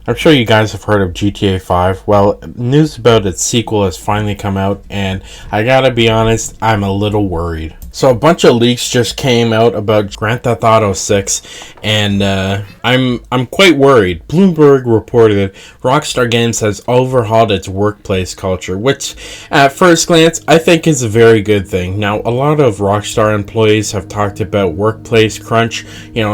I'm sure you guys have heard of GTA 5. Well, news about its sequel has finally come out, and I gotta be honest, I'm a little worried. So a bunch of leaks just came out about Grand Theft Auto 6, and I'm quite worried. Bloomberg reported Rockstar Games has overhauled its workplace culture, which at first glance I think is a very good thing. Now, a lot of Rockstar employees have talked about workplace crunch,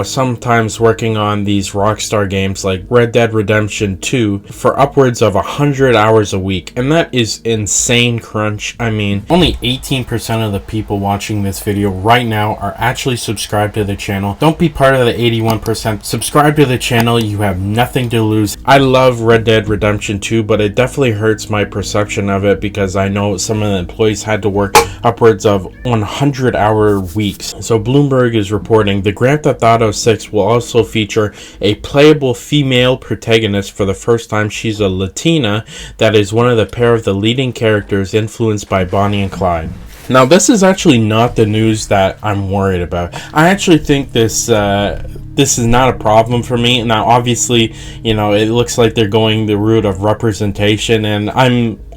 sometimes working on these Rockstar games like Red Dead Redemption 2 for upwards of 100 hours a week, and that is insane crunch. I mean, only 18% of the people watching this video right now are actually subscribed to the channel. Don't be part of the 81%. Subscribe to the channel. You have nothing to lose. I love Red Dead Redemption 2, but it definitely hurts my perception of it because I know some of the employees had to work upwards of 100-hour weeks. So Bloomberg is reporting the Grand Theft Auto 6 will also feature a playable female protagonist for the first time. She's a Latina that is one of the pair of the leading characters influenced by Bonnie and Clyde. Now, this is actually not the news that I'm worried about. I actually think this is not a problem for me. Now, obviously, it looks like they're going the route of representation, and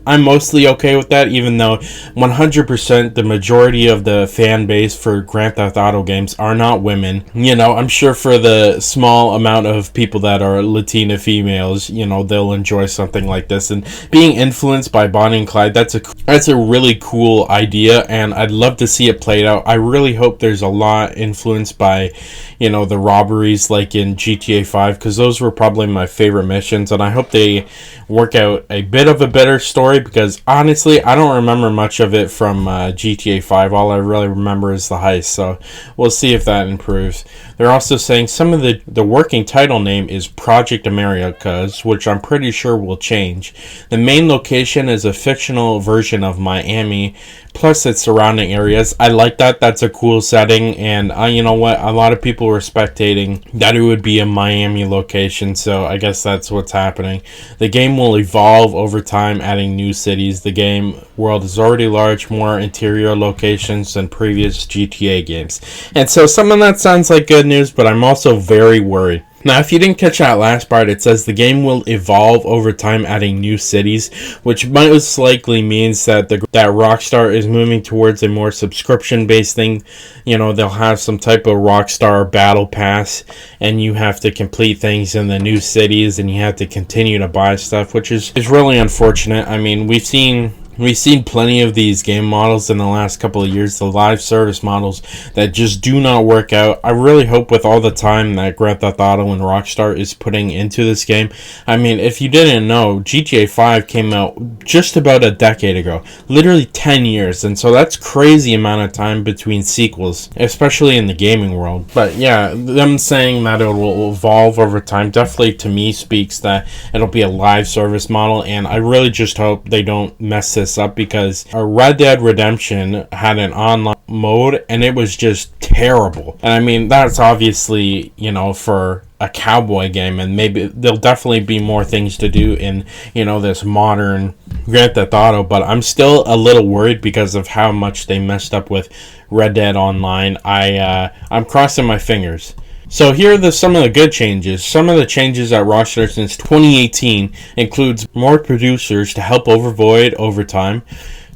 I'm mostly okay with that, even though 100% the majority of the fan base for Grand Theft Auto games are not women. I'm sure for the small amount of people that are Latina females, they'll enjoy something like this. And being influenced by Bonnie and Clyde, that's a really cool idea, and I'd love to see it played out. I really hope there's a lot influenced by, the robberies like in GTA 5, because those were probably my favorite missions, and I hope they work out a bit of a better story, because honestly I don't remember much of it from GTA 5. All I really remember is the heist, so we'll see if that improves. They're also saying some of the working title name is Project Americas, which I'm pretty sure will change. The main location is a fictional version of Miami, plus its surrounding areas. I like that. That's a cool setting, and you know what? A lot of people were spectating that it would be a Miami location, so I guess that's what's happening. The game will evolve over time, adding new cities. The game world is already large, more interior locations than previous GTA games. And so some of that sounds like good news, but I'm also very worried. Now, if you didn't catch that last part, it says the game will evolve over time, adding new cities, which most likely means that that Rockstar is moving towards a more subscription-based thing. They'll have some type of Rockstar Battle Pass, and you have to complete things in the new cities, and you have to continue to buy stuff, which is really unfortunate. I mean, we've seen plenty of these game models in the last couple of years, the live service models that just do not work out. I really hope with all the time that Grand Theft Auto and Rockstar is putting into this game. I mean, if you didn't know, GTA 5 came out just about a decade ago, literally 10 years, and so that's crazy amount of time between sequels, especially in the gaming world. But yeah, them saying that it will evolve over time definitely to me speaks that it'll be a live service model, and I really just hope they don't mess this up, because Red Dead Redemption had an online mode and it was just terrible. And I mean, that's obviously, for a cowboy game, and maybe there'll definitely be more things to do in, this modern Grand Theft Auto, but I'm still a little worried because of how much they messed up with Red Dead Online. I'm crossing my fingers. So here are some of the good changes. Some of the changes at Rockstar since 2018 includes more producers to help avoid overtime,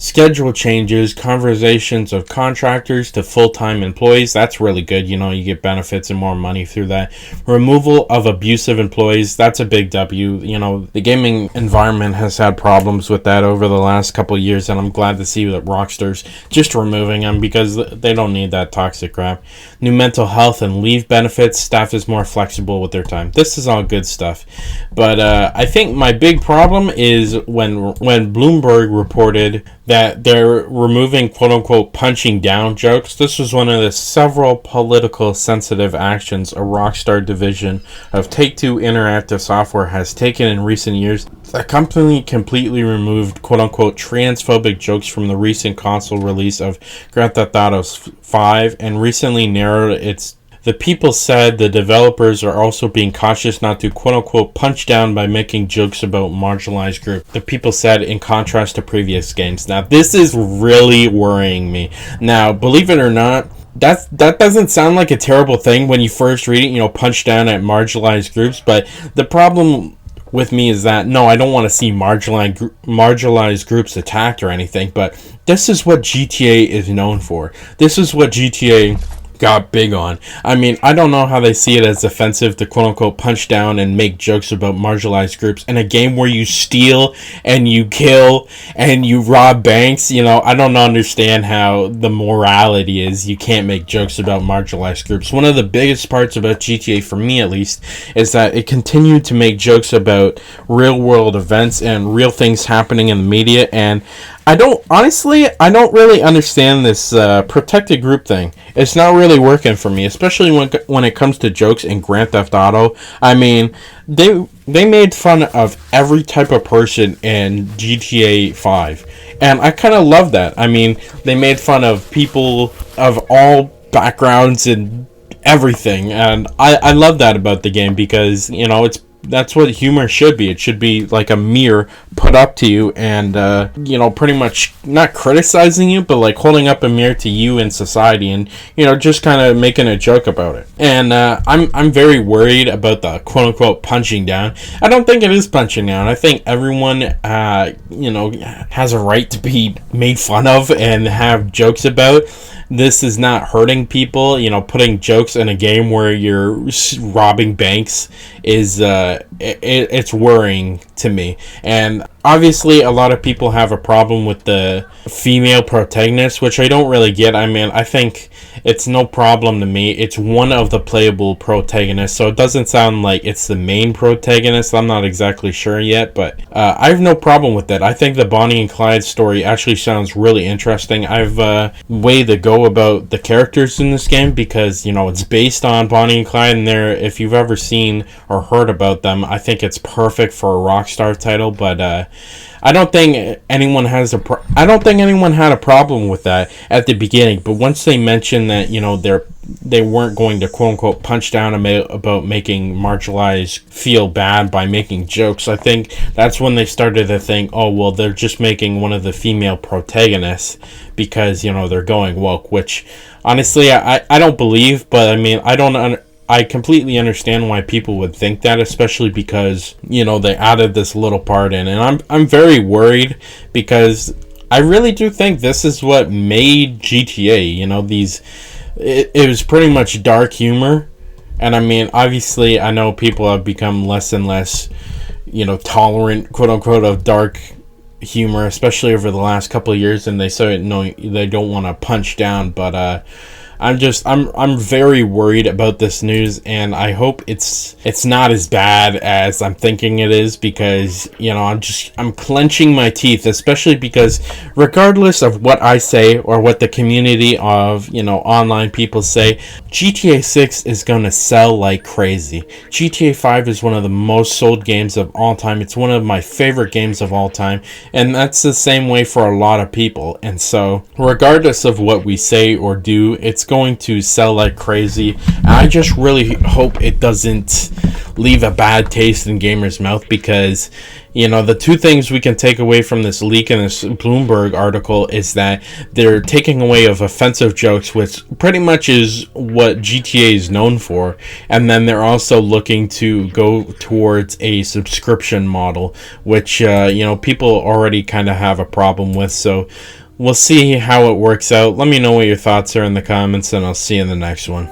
schedule changes, conversations of contractors to full-time employees. That's really good. You get benefits and more money through that. Removal of abusive employees. That's a big W. The gaming environment has had problems with that over the last couple of years, and I'm glad to see that Rockstar's just removing them because they don't need that toxic crap. New mental health and leave benefits. Staff is more flexible with their time. This is all good stuff. But I think my big problem is when Bloomberg reported that they're removing quote-unquote punching down jokes. This was one of the several political sensitive actions a Rockstar division of Take-Two Interactive Software has taken in recent years. The company completely removed quote-unquote transphobic jokes from the recent console release of Grand Theft Auto 5 and recently narrowed its. The people said the developers are also being cautious not to quote-unquote punch down by making jokes about marginalized groups. The people said in contrast to previous games. Now, this is really worrying me. Now, believe it or not, that doesn't sound like a terrible thing when you first read it, punch down at marginalized groups, but the problem with me is that no, I don't want to see marginalized groups attacked or anything, but this is what GTA is known for. This is what GTA got big on. I mean, I don't know how they see it as offensive to quote unquote punch down and make jokes about marginalized groups in a game where you steal and you kill and you rob banks. You know, I don't understand how the morality is you can't make jokes about marginalized groups. One of the biggest parts about GTA, for me at least, is that it continued to make jokes about real world events and real things happening in the media. And I don't really understand this protected group thing. It's not really working for me, especially when it comes to jokes in Grand Theft Auto. I mean, they made fun of every type of person in GTA 5, and I kind of love that. I mean, they made fun of people of all backgrounds and everything, and I love that about the game because, you know, that's what humor should be. It should be like a mirror put up to you and, you know, pretty much not criticizing you, but like holding up a mirror to you in society and, you know, just kind of making a joke about it. And I'm very worried about the quote unquote punching down. I don't think it is punching down. I think everyone, you know, has a right to be made fun of and have jokes about. This is not hurting people. You know, putting jokes in a game where you're robbing banks is it's worrying to me. And obviously a lot of people have a problem with the female protagonist, which I don't really get. I mean, I think it's no problem to me. It's one of the playable protagonists, so it doesn't sound like it's the main protagonist. I'm not exactly sure yet, but I have no problem with it. I think the Bonnie and Clyde story actually sounds really interesting. I've way to go about the characters in this game because, you know, it's based on Bonnie and Clyde, and if you've ever seen or heard about them, I think it's perfect for a Rockstar title. But I don't think anyone had a problem with that at the beginning. But once they mentioned that, you know, they weren't going to quote unquote punch down about making marginalized feel bad by making jokes, I think that's when they started to think, oh well, they're just making one of the female protagonists because, you know, they're going woke, which honestly I don't believe. But I mean, I completely understand why people would think that, especially because, you know, they added this little part in, and I'm very worried because I really do think this is what made GTA. You know, it was pretty much dark humor, and I mean, obviously, I know people have become less and less, you know, tolerant, quote unquote, of dark humor, especially over the last couple of years, and they say no, they don't want to punch down, but I'm very worried about this news, and I hope it's not as bad as I'm thinking it is, because, you know, I'm clenching my teeth, especially because regardless of what I say or what the community of, you know, online people say, GTA 6 is going to sell like crazy. GTA 5 is one of the most sold games of all time. It's one of my favorite games of all time, and that's the same way for a lot of people. And so regardless of what we say or do, it's going to sell like crazy. And I just really hope it doesn't leave a bad taste in gamers' mouth, because, you know, the two things we can take away from this leak in this Bloomberg article is that they're taking away of offensive jokes, which pretty much is what GTA is known for, and then they're also looking to go towards a subscription model, which you know, people already kind of have a problem with. So we'll see how it works out. Let me know what your thoughts are in the comments, and I'll see you in the next one.